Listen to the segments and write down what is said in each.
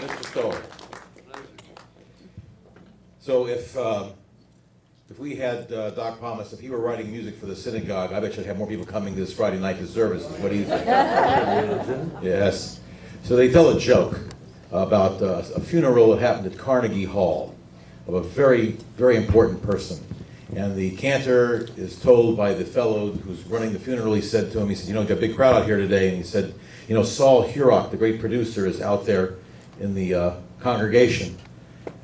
Mr. Stoller. So if we had Doc Pomus, if he were writing music for the synagogue, I bet you'd have more people coming this Friday night to services. What do you think? Yes. So they tell a joke about a funeral that happened at Carnegie Hall of a very, very important person. And the cantor is told by the fellow who's running the funeral, he said to him, he said, you know, we've got a big crowd out here today. And he said, you know, Saul Hurok, the great producer, is out there in the congregation.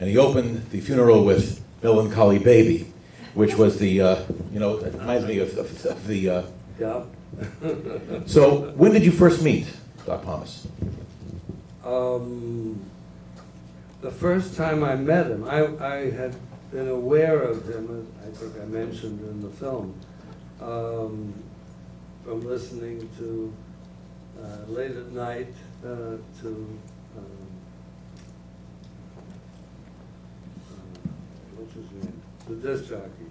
And he opened the funeral with Melancholy Baby, which was the, you know, it reminds me of the... Yeah. So, when did you first meet Doc Pomus? The first time I met him, I had been aware of him, as I think I mentioned in the film, from listening to late at night to what's his name? The disc jockey.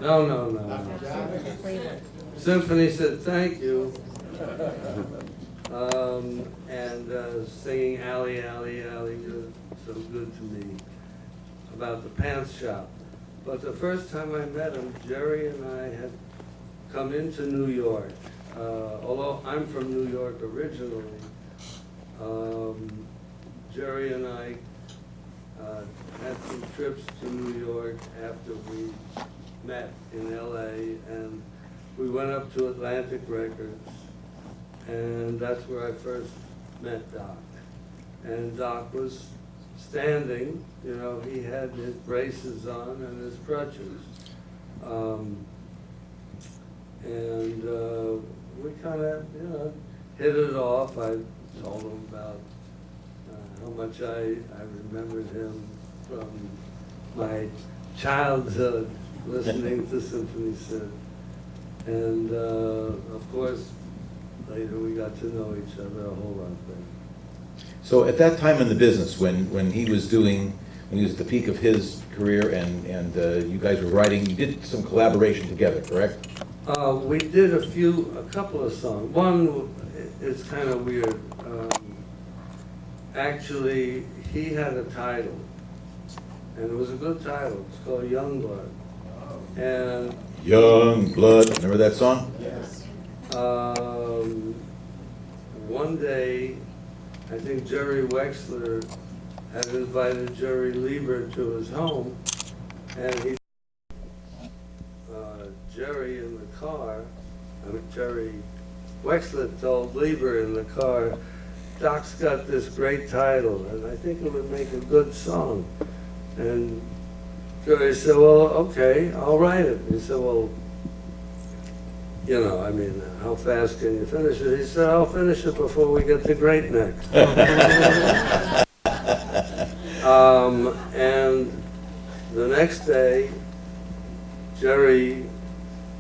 No. Symphony said thank you. And singing "Alley, Alley, Alley," so good to me, about the pants shop. But the first time I met him, Jerry and I had come into New York. Although I'm from New York originally, Jerry and I had some trips to New York after we met in LA, and we went up to Atlantic Records, and that's where I first met Doc. And Doc was standing, you know, he had his braces on and his crutches. We kind of, you know, hit it off. I told him about how much I remembered him from my childhood listening to Symphony Sid. And of course, later we got to know each other a whole lot better. So at that time in the business, when he was at the peak of his career and you guys were writing, you did some collaboration together, correct? We did a couple of songs. One is kind of weird. Actually, he had a title, and it was a good title. It's called Youngblood. And Youngblood, remember that song? Yes. One day, I think Jerry Wexler had invited Jerry Leiber to his home, and Jerry in the car, Jerry Wexler told Leiber in the car, Doc's got this great title, and I think it would make a good song. And Jerry said, well, okay, I'll write it. He said, well, you know, I mean, how fast can you finish it? He said, I'll finish it before we get to Great Neck. And the next day, Jerry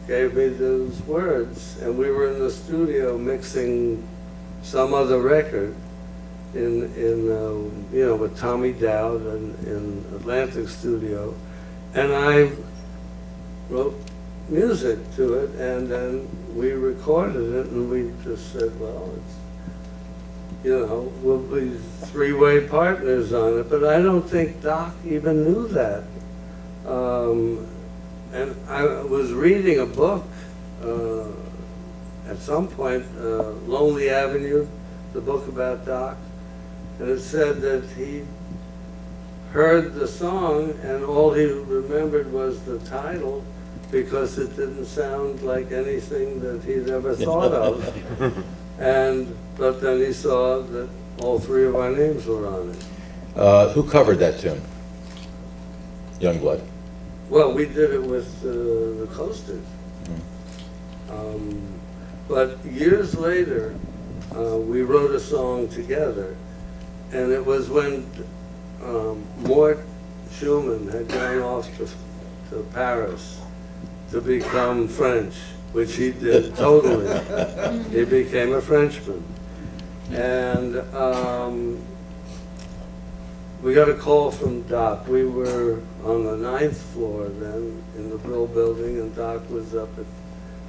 gave me those words, and we were in the studio mixing some other record in you know, with Tommy Dowd in Atlantic Studio, and I wrote music to it, and then we recorded it, and we just said, well, it's, you know, we'll be three-way partners on it, but I don't think Doc even knew that. And I was reading a book at some point, Lonely Avenue, the book about Doc, and it said that he heard the song and all he remembered was the title because it didn't sound like anything that he'd ever thought of. But then he saw that all three of our names were on it. Who covered that tune? Youngblood. Well, we did it with the Coasters. But years later, we wrote a song together, and it was when Mort Schumann had gone off to Paris to become French, which he did totally. He became a Frenchman. And we got a call from Doc. We were on the 9th floor then in the Brill Building, and Doc was up at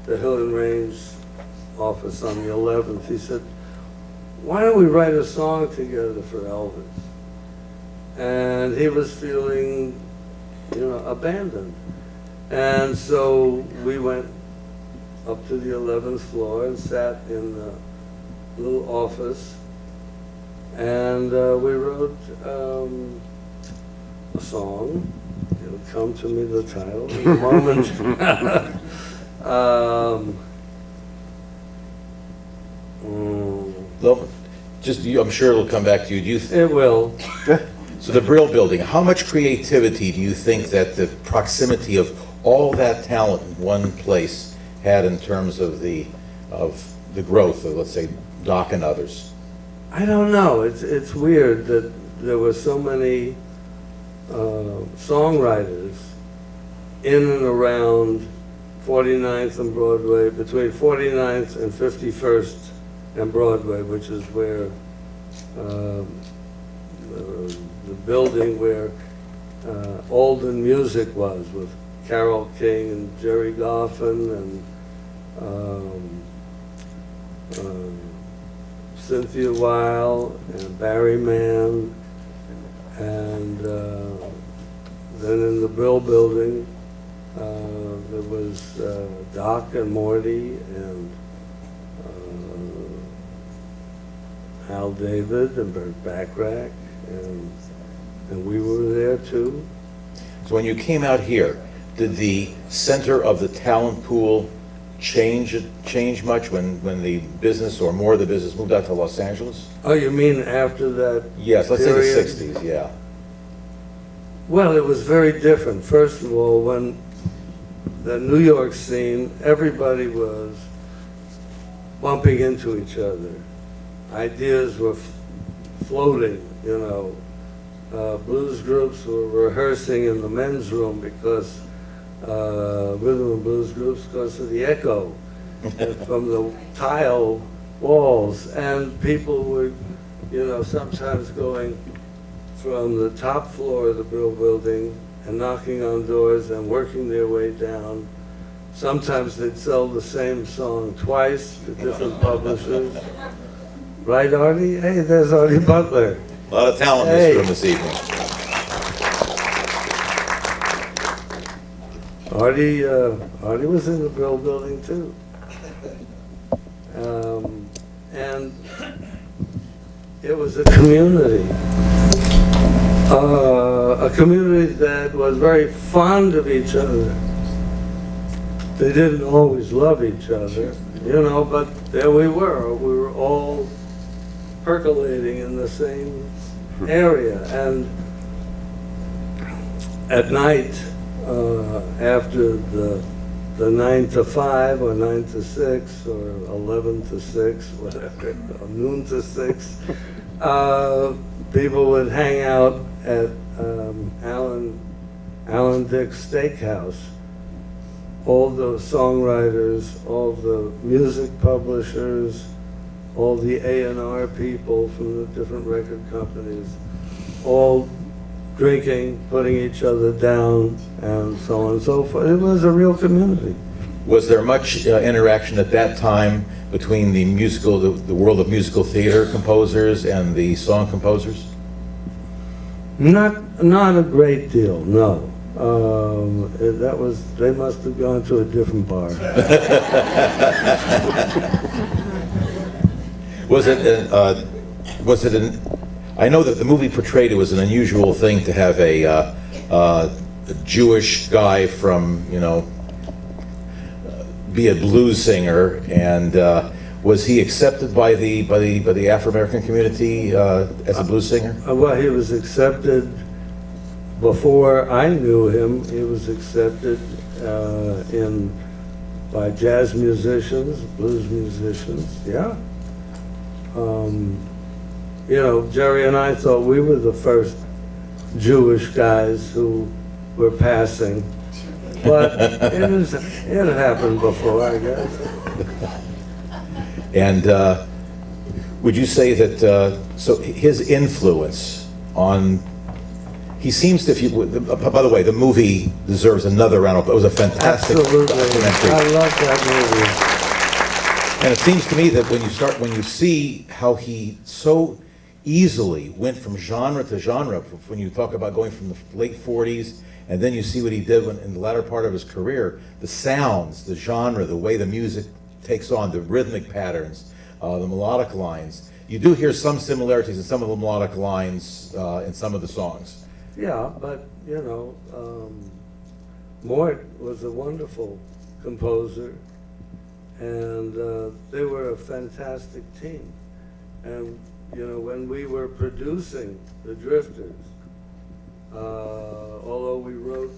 the Hill and Range office on the 11th. He said, why don't we write a song together for Elvis? And he was feeling, abandoned. And so we went up to the 11th floor and sat in the little office, and we wrote a song. It'll come to me, the title, in a moment. I'm sure it'll come back to you. It will. So the Brill Building, how much creativity do you think that the proximity of all that talent in one place had in terms of the growth of, let's say, Doc and others? I don't know. It's weird that there were so many songwriters in and around 49th and Broadway, between 49th and 51st and Broadway, which is where the building where Alden Music was, with Carole King and Jerry Goffin and Cynthia Weil and Barry Mann, and then in the Brill Building there was Doc and Morty and Hal David and Burt Bacharach, and we were there too. So when you came out here, did the center of the talent pool change much when the business, or more of the business, moved out to Los Angeles? Oh, you mean after that? Yes, let's period? say the 60s, yeah. Well, it was very different. First of all, when the New York scene, everybody was bumping into each other. Ideas were floating, Blues groups were rehearsing in the men's room because rhythm and blues groups, because of the echo from the tile walls, and people were, sometimes going from the top floor of the Brill Building and knocking on doors and working their way down. Sometimes they'd sell the same song twice to different publishers. Right, Artie? Hey, there's Artie Butler. A lot of talent in this room this evening. Artie was in the Brill Building too. And it was a community that was very fond of each other. They didn't always love each other, but there we were. We were all percolating in the same area. And at night, after the 9 to 5 or 9 to 6 or 11 to 6, whatever, or noon to 6, people would hang out at Alan Dick's Steakhouse. All the songwriters, all the music publishers, all the A&R people from the different record companies, all drinking, putting each other down, and so on and so forth. It was a real community. Was there much interaction at that time between the world of musical theater composers and the song composers? Not a great deal, no. They must have gone to a different bar. I know that the movie portrayed it was an unusual thing to have a Jewish guy from, be a blues singer, and was he accepted by the Afro-American community as a blues singer? Well, he was accepted before I knew him. He was accepted by jazz musicians, blues musicians, yeah. Jerry and I thought we were the first Jewish guys who were passing, but it had happened before, I guess. And would you say that, so his influence on, he seems to, by the way, the movie deserves another round of applause. It was a fantastic Absolutely. documentary. I love that And it seems to me that when you see how he so easily went from genre to genre, when you talk about going from the late 40s, and then you see what he did in the latter part of his career, the sounds, the genre, the way the music takes on, the rhythmic patterns, the melodic lines. You do hear some similarities in some of the melodic lines in some of the songs. Yeah, but, you know, Mort was a wonderful composer, and they were a fantastic team. And, you know, when we were producing the Drifters, although we wrote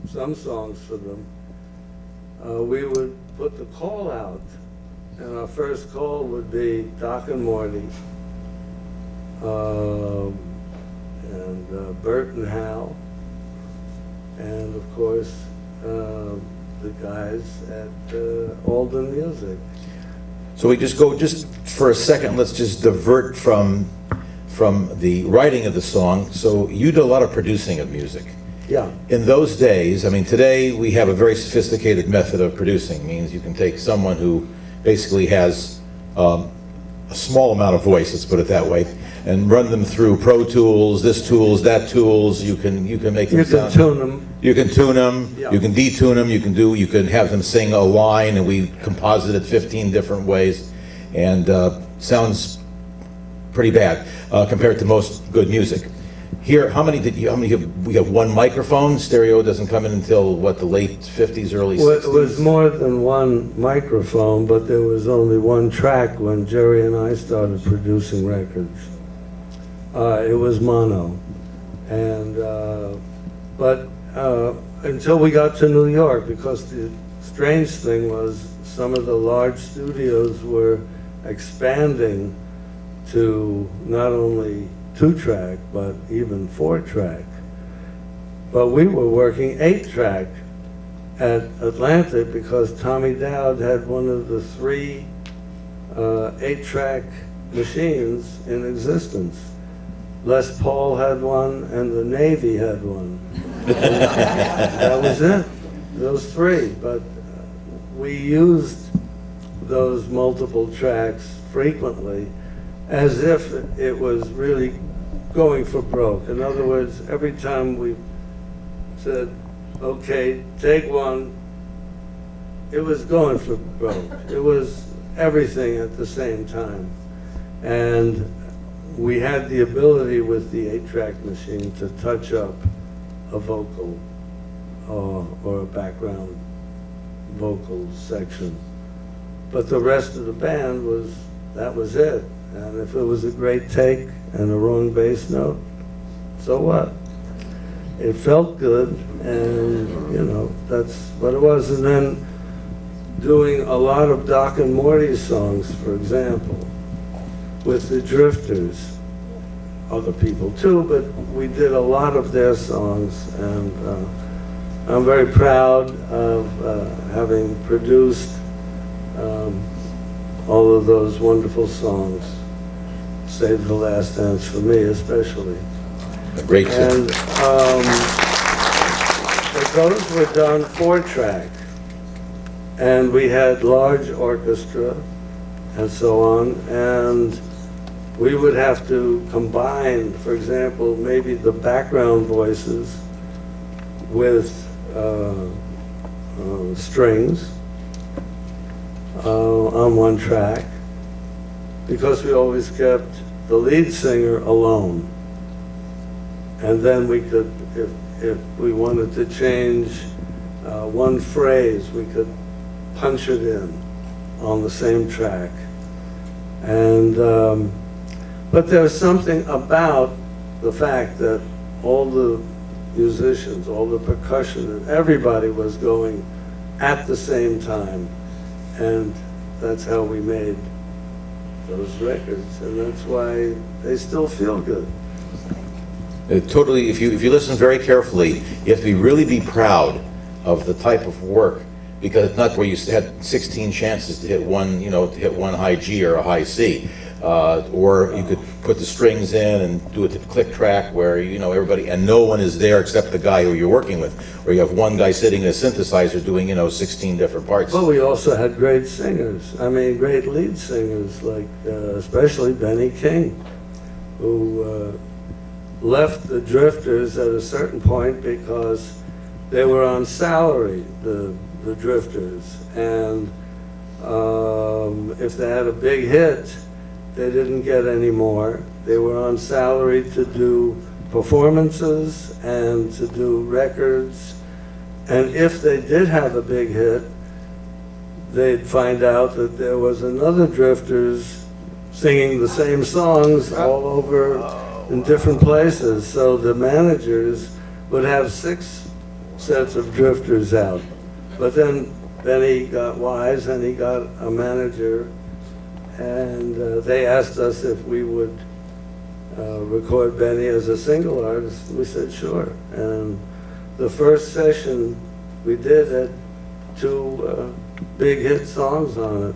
some songs for them, we would put the call out, and our first call would be Doc and Morty, and Bert and Hal, and of course the guys at Alden Music. So we just for a second, let's just divert from the writing of the song. So you did a lot of producing of music. Yeah. In those days, I mean, today we have a very sophisticated method of producing. It means you can take someone who basically has a small amount of voice, let's put it that way, and run them through Pro Tools, this tools, that tools. You can make them sound. You can tune them. You can tune them. Yeah. You can detune them. You can have them sing a line, and we composite it 15 different ways, and sounds pretty bad compared to most good music. Here, we have one microphone. Stereo doesn't come in until, what, the late 50s, early 60s? Well, it was more than one microphone, but there was only one track when Jerry and I started producing records. It was mono. And, but until we got to New York, because the strange thing was some of the large studios were expanding to not only 2-track, but even 4-track. But we were working 8-track at Atlantic because Tommy Dowd had one of the 3 8-track machines in existence. Les Paul had one, and the Navy had one. That was it, those 3. But we used those multiple tracks frequently, as if it was really going for broke. In other words, every time we said, okay, take one, it was going for broke. It was everything at the same time. And we had the ability with the 8-track machine to touch up a vocal or a background vocal section. But the rest of the band that was it. And if it was a great take and a wrong bass note, so what? It felt good, and you know, that's what it was. And then doing a lot of Doc and Morty songs, for example, with the Drifters, other people too, but we did a lot of their songs, and I'm very proud of having produced all of those wonderful songs. Save the Last Dance for me, especially. A great And those were done 4-track, and we had large orchestra and so on, and we would have to combine, for example, maybe the background voices with strings on one track, because we always kept the lead singer alone. And then we could, if we wanted to change one phrase, we could punch it in on the same track. And but there's something about the fact that all the musicians, all the percussion, and everybody was going at the same time, and that's how we made those records, and that's why they still feel good. Totally. If you listen very carefully, you have to really be proud of the type of work, because it's not where you had 16 chances to hit one, to hit one high G or a high C, or you could put the strings in and do it to the click track where, you know, everybody, and no one is there except the guy who you're working with, or you have one guy sitting at a synthesizer doing, you know, 16 different parts. But we also had great singers. I mean, great lead singers, like especially Benny King, who left the Drifters at a certain point because they were on salary, the Drifters, and if they had a big hit, they didn't get any more. They were on salary to do performances and to do records. And if they did have a big hit, they'd find out that there was another Drifters singing the same songs all over in different places. So the managers would have 6 sets of Drifters out. But then he got wise and he got a manager, and they asked us if we would record Benny as a single artist. We said sure. And the first session we did had 2 big hit songs on it,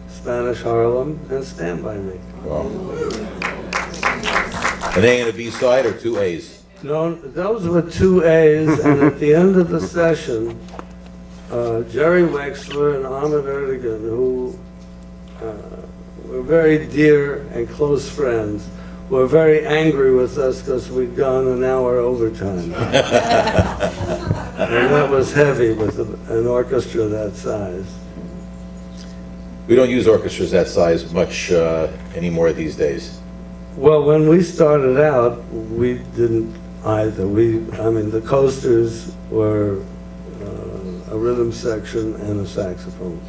Spanish Harlem and Stand By Me. Wow. An A and a B side or 2 A's? No, those were 2 A's, and at the end of the session, Jerry Wexler and Ahmet Erdogan, who were very dear and close friends, were very angry with us because we'd gone an hour overtime. And that was heavy with an orchestra that size. We don't use orchestras that size much anymore these days. Well, when we started out, we didn't either. I mean, the Coasters were a rhythm section and a saxophone.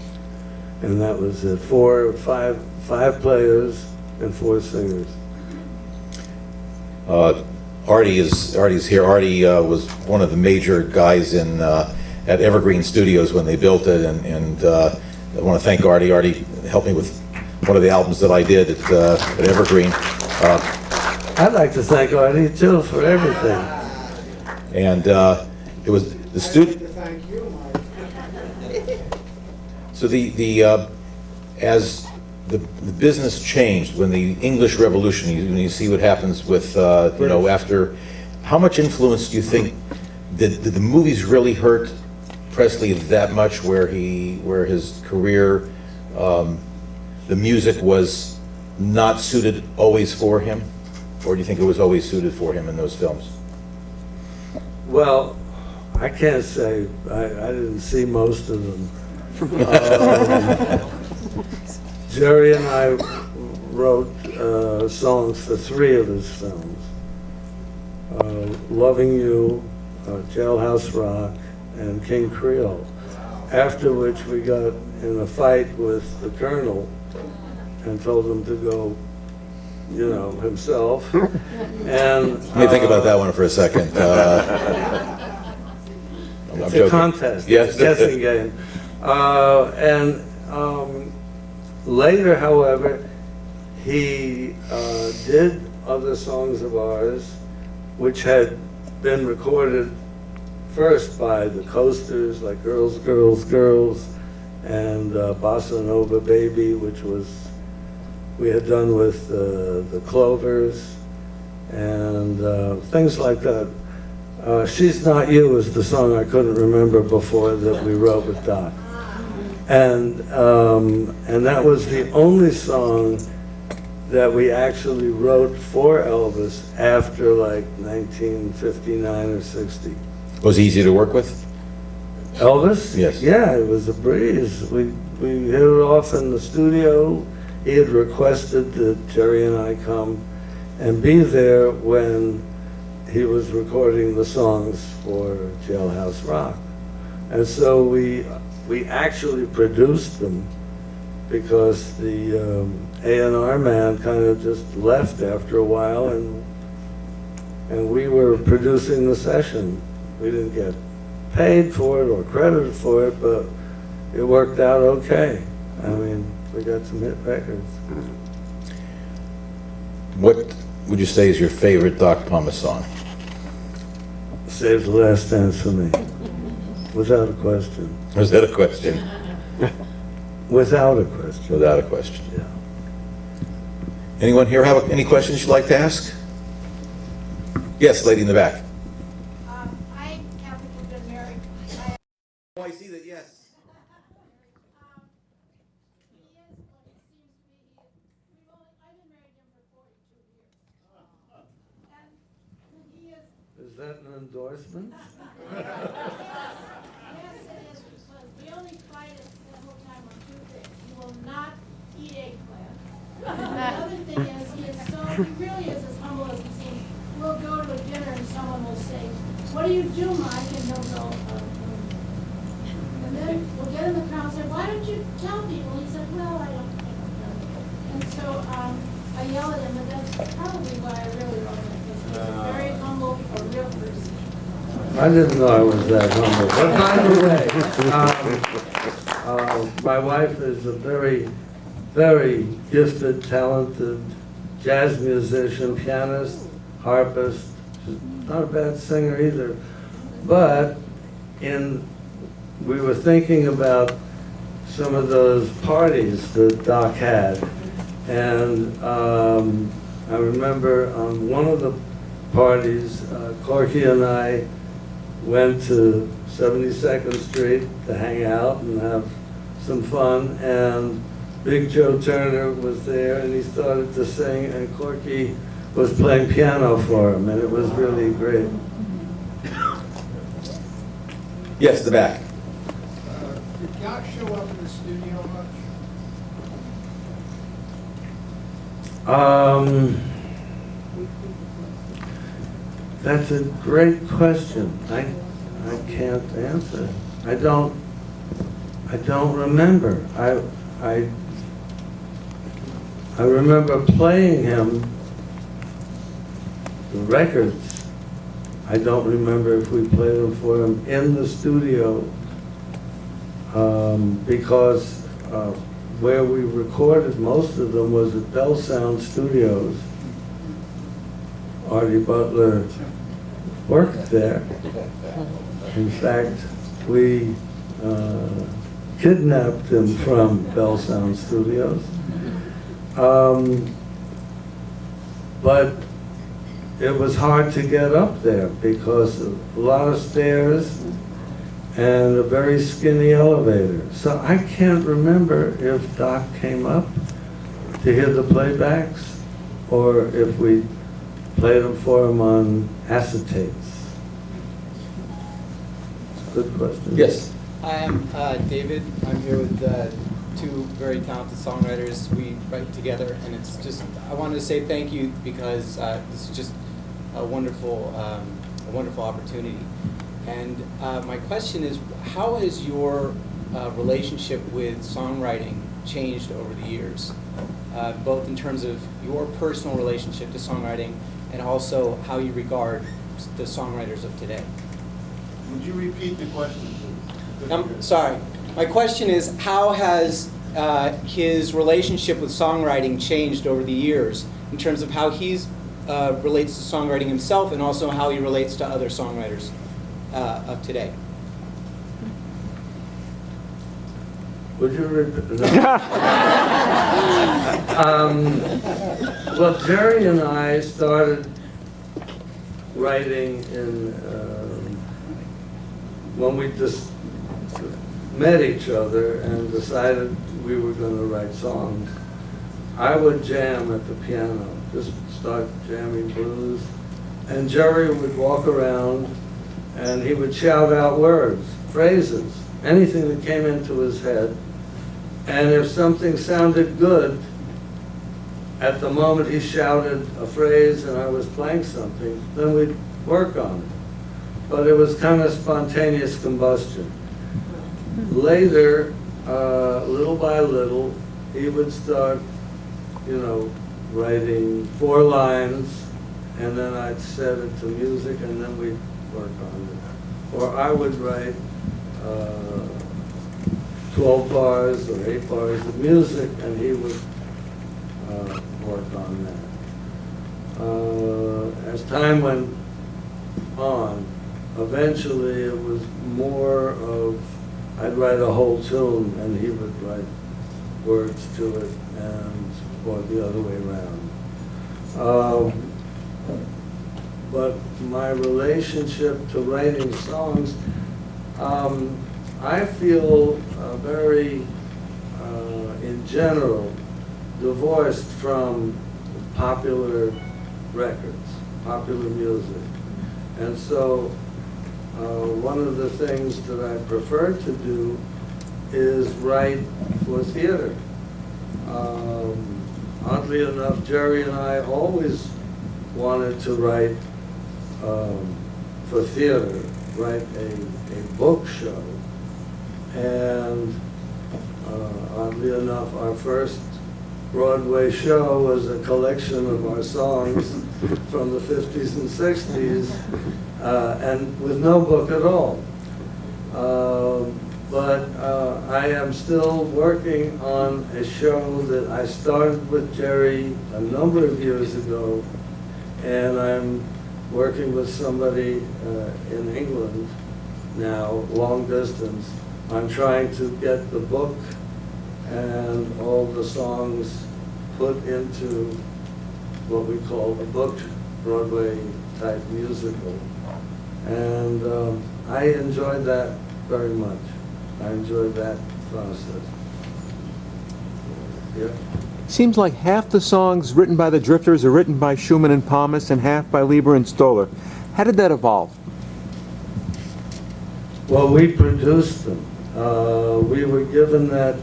And that was it. 5 players and 4 singers. Artie's here. Artie was one of the major guys in at Evergreen Studios when they built it, and I want to thank Artie. Artie helped me with one of the albums that I did at Evergreen. I'd like to thank Artie too for everything. And it was the studio. Thank you, Mike. So as the business changed when the English Revolution, when you see what happens with you know, after, how much influence do you think did the movies really hurt Presley that much, where his career, the music was not suited always for him, or do you think it was always suited for him in those films? Well, I can't say. I didn't see most of them. Jerry and I wrote songs for 3 of his films. Loving You, Jailhouse Rock, and King Creole. After which we got in a fight with the Colonel and told him to go, you know, himself. And Let me think about that one for a second. it's a contest, Yes. it's a guessing game. Later, however, he did other songs of ours, which had been recorded first by the Coasters, like Girls, Girls, Girls, and Bossa Nova Baby, which we had done with the Clovers, and things like that. She's Not You is the song I couldn't remember before that we wrote with Doc. And that was the only song that we actually wrote for Elvis after like 1959 or 60. Was he easy to work with? Elvis? Yes. Yeah, it was a breeze. We hit it off in the studio. He had requested that Jerry and I come and be there when he was recording the songs for Jailhouse Rock. And so we actually produced them because the A&R man kind of just left after a while, and we were producing the session. We didn't get paid for it or credited for it, but it worked out okay. I mean, we got some hit records. What would you say is your favorite Doc Pomus song? Save the Last Dance for me, without a question. Was that a question? Without a question. Without a question. Yeah. Anyone here have any questions you'd like to ask? Yes, lady in the back. I happen to have been married. Oh, I see that, yes. He is what he seems to be. I've been married to him for 42 years. And he is, Is that an endorsement? yes, it is, because we only fight it the whole time on two things. He will not eat eggplant. And the other thing is, he really is as humble as he seems. We'll go to a dinner and someone will say, "What do you do, Mike?" And he'll go, and then we'll get in the crowd and say, "Why don't you tell people?" And he said, "Well, I don't know." And so I yell at him, but that's probably why I really love him, because he's a very humble, a real person. I didn't know I was that humble. But by the way, my wife is a very, very gifted, talented jazz musician, pianist, harpist. She's not a bad singer either. But we were thinking about some of those parties that Doc had. And I remember on one of the parties, Corky and I went to 72nd Street to hang out and have some fun. And Big Joe Turner was there, and he started to sing, and Corky was playing piano for him, and it was really great. Yes, the back. Did Yak show up in the studio much? That's a great question. I can't answer. I don't remember. I remember playing him the records. I don't remember if we played them for him in the studio, because where we recorded most of them was at Bell Sound Studios. Artie Butler worked there. In fact, we kidnapped him from Bell Sound Studios. But it was hard to get up there because of a lot of stairs and a very skinny elevator. So I can't remember if Doc came up to hear the playbacks or if we played them for him on acetates. Good question. Yes. Hi, I'm David. I'm here with two very talented songwriters. We write together, and it's just, I wanted to say thank you because this is just a wonderful opportunity. And my question is, how has your relationship with songwriting changed over the years, both in terms of your personal relationship to songwriting and also how you regard the songwriters of today? Would you repeat the question, please? I'm sorry. My question is, how has his relationship with songwriting changed over the years in terms of how he relates to songwriting himself and also how he relates to other songwriters of today? Would you repeat? Well, Jerry and I started writing when we just met each other and decided we were going to write songs. I would jam at the piano, just start jamming blues, and Jerry would walk around and he would shout out words, phrases, anything that came into his head. And if something sounded good, at the moment he shouted a phrase and I was playing something, then we'd work on it. But it was kind of spontaneous combustion. Later, little by little, he would start, writing 4 lines, and then I'd set it to music, and then we'd work on it. Or I would write 12 bars or 8 bars of music, and he would work on that. As time went on, eventually it was more of, I'd write a whole tune and he would write words to it, or the other way around. But my relationship to writing songs, I feel very, in general, divorced from popular records, popular music. And so one of the things that I prefer to do is write for theater. Oddly enough, Jerry and I always wanted to write for theater, write a book show. And oddly enough, our first Broadway show was a collection of our songs from the 50s and 60s, and with no book at all. But I am still working on a show that I started with Jerry a number of years ago, and I'm working with somebody in England now, long distance. I'm trying to get the book and all the songs put into what we call a book Broadway type musical. And I enjoyed that very much. I enjoyed that process. Yeah. Seems like half the songs written by the Drifters are written by Schumann and Pomus and half by Leiber and Stoller. How did that evolve? Well, we produced them. We were given that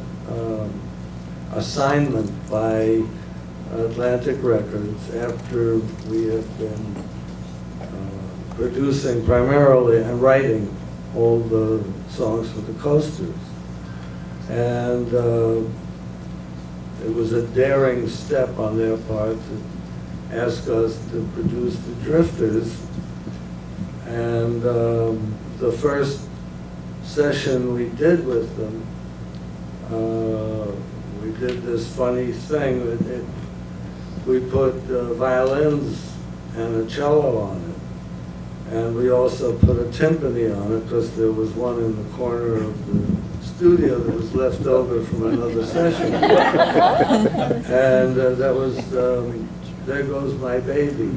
assignment by Atlantic Records after we had been producing primarily and writing all the songs for the Coasters. And it was a daring step on their part to ask us to produce the Drifters. And the first session we did with them, we did this funny thing. We put violins and a cello on it. And we also put a timpani on it because there was one in the corner of the studio that was left over from another session. And that was There Goes My Baby.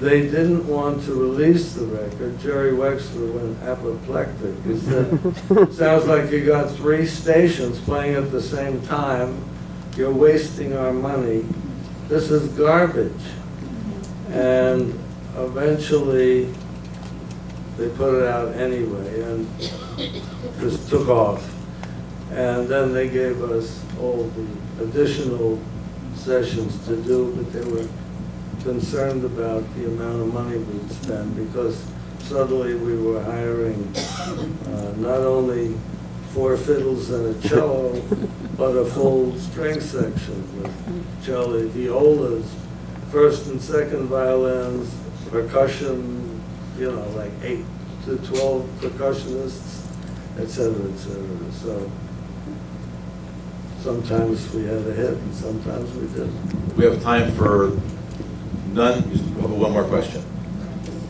They didn't want to release the record. Jerry Wexler went apoplectic. He said, sounds like you got 3 stations playing at the same time. You're wasting our money. This is garbage. And eventually, they put it out anyway, and just took off. And then they gave us all the additional sessions to do, but they were concerned about the amount of money we'd spend, because suddenly we were hiring not only 4 fiddles and a cello, but a full string section with cello, violas, first and second violins, percussion, you know, like 8 to 12 percussionists, et cetera, et cetera. So sometimes we had a hit and sometimes we didn't. We have time for none. One more question.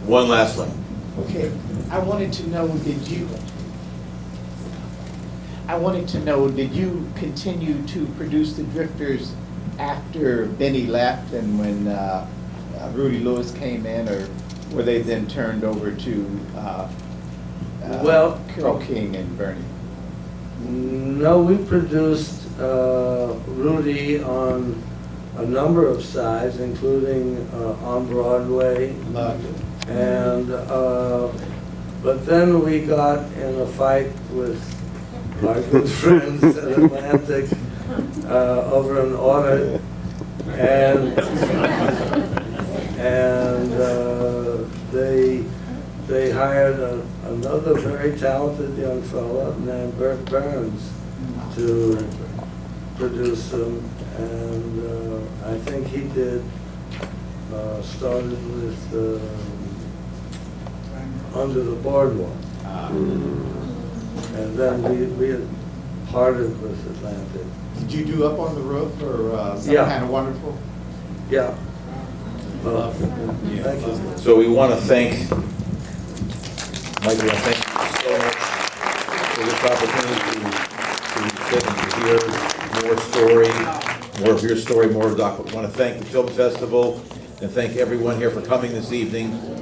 One last one. Okay, I wanted to know, did you continue to produce the Drifters after Benny left and when Rudy Lewis came in, or were they then turned over to Carole King and Bernie? No, we produced Rudy on a number of sides, including on Broadway. And but then we got in a fight with our good friends at Atlantic over an audit, and they hired another very talented young fellow named Bert Burns to produce them, and I think he did started with Under the Boardwalk, and then we had parted with Atlantic. Did you do Up on the Roof or Some Yeah. Kind of Wonderful? Yeah. Thank you. So we want to thank, Mike, we want to thank you so much for this opportunity to sit and to hear your story. more of your story, more of Doc. I want to thank the Film Festival and thank everyone here for coming this evening.